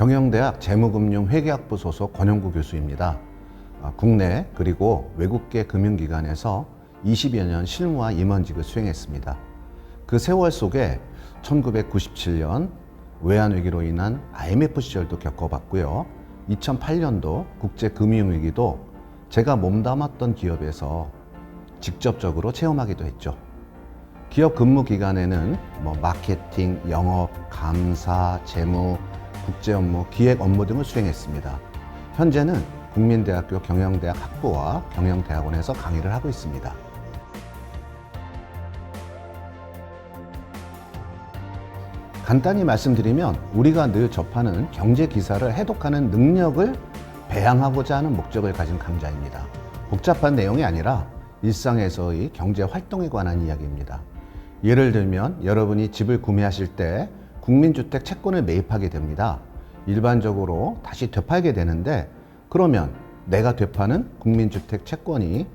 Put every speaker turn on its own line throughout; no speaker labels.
경영대학 재무금융회계학부 소속 권영구 교수입니다. 국내 그리고 외국계 금융기관에서 20여 년 실무와 임원직을 수행했습니다. 그 세월 속에 1997년 외환위기로 인한 IMF 시절도 겪어봤고요. 2008년도 국제금융위기도 제가 몸담았던 기업에서 직접적으로 체험하기도 했죠. 기업 근무 기간에는 마케팅, 영업, 감사, 재무, 국제 업무, 기획 업무 등을 수행했습니다. 현재는 국민대학교 경영대학 학부와 경영대학원에서 강의를 하고 있습니다. 간단히 말씀드리면 우리가 늘 접하는 경제 기사를 해독하는 능력을 배양하고자 하는 목적을 가진 강좌입니다. 복잡한 내용이 아니라 일상에서의 경제 활동에 관한 이야기입니다. 예를 들면 여러분이 집을 구매하실 때 국민주택 채권을 매입하게 됩니다. 일반적으로 다시 되팔게 되는데 그러면 내가 되파는 국민주택 채권이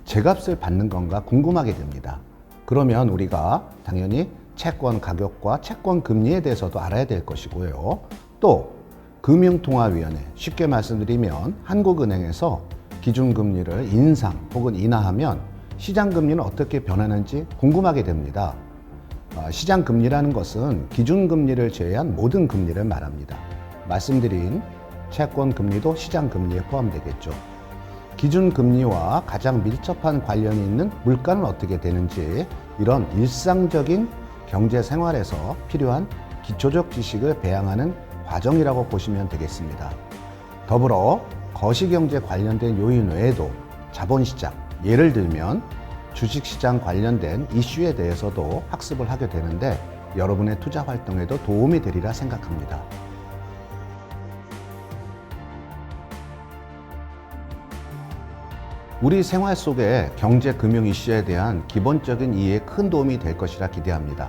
제값을 받는 건가 궁금하게 됩니다. 그러면 우리가 당연히 채권 가격과 채권 금리에 대해서도 알아야 될 것이고요. 또 금융통화위원회, 쉽게 말씀드리면 한국은행에서 기준금리를 인상 혹은 인하하면 시장금리는 어떻게 변하는지 궁금하게 됩니다. 시장금리라는 것은 기준금리를 제외한 모든 금리를 말합니다. 말씀드린 채권금리도 시장금리에 포함되겠죠. 기준금리와 가장 밀접한 관련이 있는 물가는 어떻게 되는지 이런 일상적인 경제생활에서 필요한 기초적 지식을 배양하는 과정이라고 보시면 되겠습니다. 더불어 거시경제 관련된 요인 외에도 자본시장, 예를 들면 주식시장 관련된 이슈에 대해서도 학습을 하게 되는데 여러분의 투자 활동에도 도움이 되리라 생각합니다. 우리 생활 속에 경제 금융 이슈에 대한 기본적인 이해에 큰 도움이 될 것이라 기대합니다.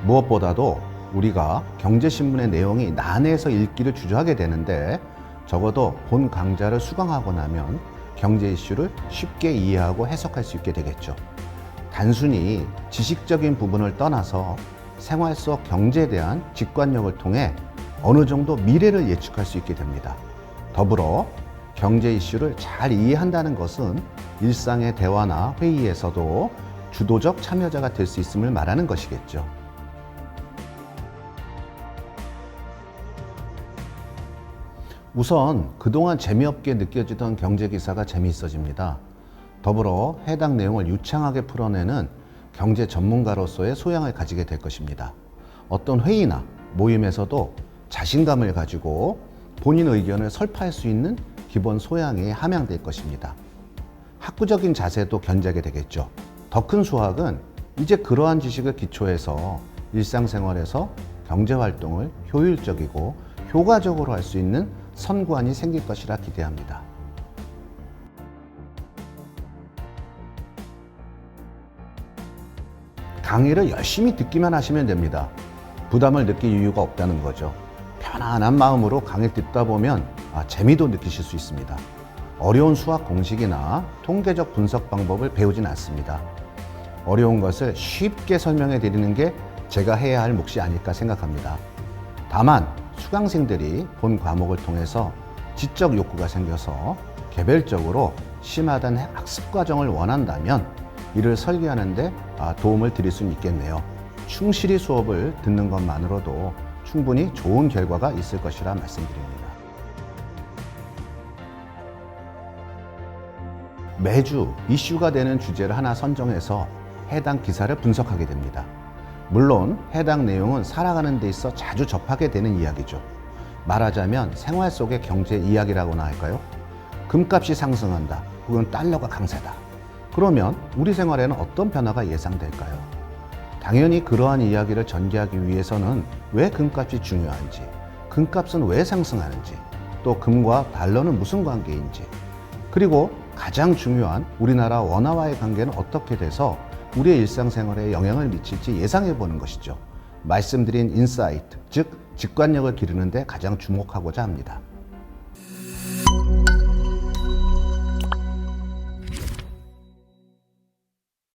무엇보다도 우리가 경제신문의 내용이 난해해서 읽기를 주저하게 되는데 적어도 본 강좌를 수강하고 나면 경제 이슈를 쉽게 이해하고 해석할 수 있게 되겠죠. 단순히 지식적인 부분을 떠나서 생활 속 경제에 대한 직관력을 통해 어느 정도 미래를 예측할 수 있게 됩니다. 더불어 경제 이슈를 잘 이해한다는 것은 일상의 대화나 회의에서도 주도적 참여자가 될 수 있음을 말하는 것이겠죠. 우선 그동안 재미없게 느껴지던 경제 기사가 재미있어집니다. 더불어 해당 내용을 유창하게 풀어내는 경제 전문가로서의 소양을 가지게 될 것입니다. 어떤 회의나 모임에서도 자신감을 가지고 본인 의견을 설파할 수 있는 기본 소양이 함양될 것입니다. 학구적인 자세도 견지하게 되겠죠. 더 큰 수확은 이제 그러한 지식을 기초해서 일상생활에서 경제활동을 효율적이고 효과적으로 할 수 있는 선구안이 생길 것이라 기대합니다. 강의를 열심히 듣기만 하시면 됩니다. 부담을 느낄 이유가 없다는 거죠. 편안한 마음으로 강의를 듣다 보면 재미도 느끼실 수 있습니다. 어려운 수학 공식이나 통계적 분석 방법을 배우진 않습니다. 어려운 것을 쉽게 설명해 드리는 게 제가 해야 할 몫이 아닐까 생각합니다. 다만 수강생들이 본 과목을 통해서 지적 욕구가 생겨서 개별적으로 심화된 학습 과정을 원한다면 이를 설계하는 데 도움을 드릴 수는 있겠네요. 충실히 수업을 듣는 것만으로도 충분히 좋은 결과가 있을 것이라 말씀드립니다. 매주 이슈가 되는 주제를 하나 선정해서 해당 기사를 분석하게 됩니다. 물론 해당 내용은 살아가는 데 있어 자주 접하게 되는 이야기죠. 말하자면 생활 속의 경제 이야기라고나 할까요? 금값이 상승한다 혹은 달러가 강세다. 그러면 우리 생활에는 어떤 변화가 예상될까요? 당연히 그러한 이야기를 전개하기 위해서는 왜 금값이 중요한지, 금값은 왜 상승하는지, 또 금과 달러는 무슨 관계인지, 그리고 가장 중요한 우리나라 원화와의 관계는 어떻게 돼서 우리의 일상생활에 영향을 미칠지 예상해 보는 것이죠. 말씀드린 인사이트, 즉 직관력을 기르는 데 가장 주목하고자 합니다.